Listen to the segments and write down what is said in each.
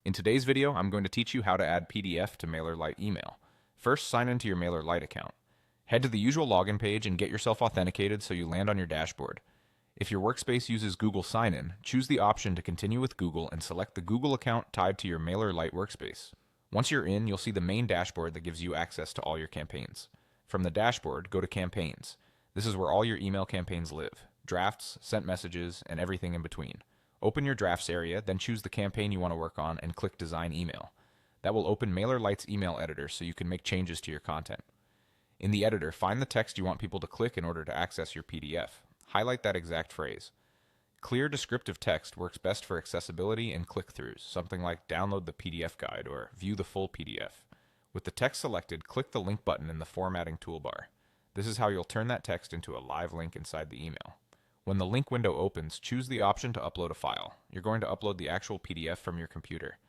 In today's video, I'm going to teach you how to add PDF to Mailerlite email. First, sign into your Mailerlite account. Head to the usual login page and get yourself authenticated so you land on your dashboard. If your workspace uses Google Sign-In, choose the option to continue with Google and select the Google account tied to your Mailerlite workspace. Once you're in, you'll see the main dashboard that gives you access to all your campaigns. From the dashboard, go to Campaigns. This is where all your email campaigns live: drafts, sent messages, and everything in between. Open your drafts area, then choose the campaign you want to work on and click Design Email. That will open Mailerlite's email editor so you can make changes to your content. In the editor, find the text you want people to click in order to access your PDF. Highlight that exact phrase. Clear descriptive text works best for accessibility and click-throughs, something like download the PDF guide or view the full PDF. With the text selected, click the link button in the formatting toolbar. This is how you'll turn that text into a live link inside the email. When the link window opens, choose the option to upload a file. You're going to upload the actual PDF from your computer.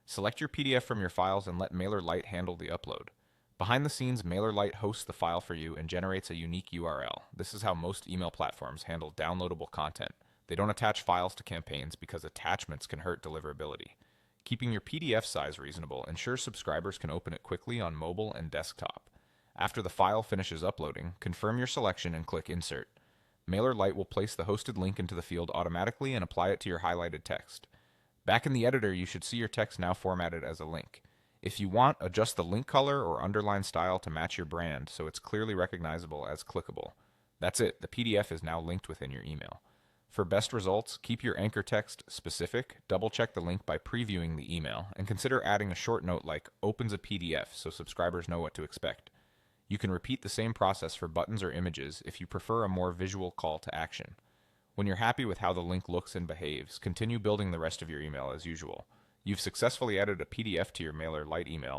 Select your PDF from your files and let Mailerlite handle the upload. Behind the scenes, Mailerlite hosts the file for you and generates a unique URL. This is how most email platforms handle downloadable content. They don't attach files to campaigns because attachments can hurt deliverability. Keeping your PDF size reasonable ensures subscribers can open it quickly on mobile and desktop. After the file finishes uploading, confirm your selection and click Insert. Mailerlite will place the hosted link into the field automatically and apply it to your highlighted text. Back in the editor, you should see your text now formatted as a link. If you want, adjust the link color or underline style to match your brand so it's clearly recognizable as clickable. That's it, the PDF is now linked within your email. For best results, keep your anchor text specific, double-check the link by previewing the email, and consider adding a short note like opens a PDF so subscribers know what to expect. You can repeat the same process for buttons or images if you prefer a more visual call to action. When you're happy with how the link looks and behaves, continue building the rest of your email as usual. You've successfully added a PDF to your Mailerlite email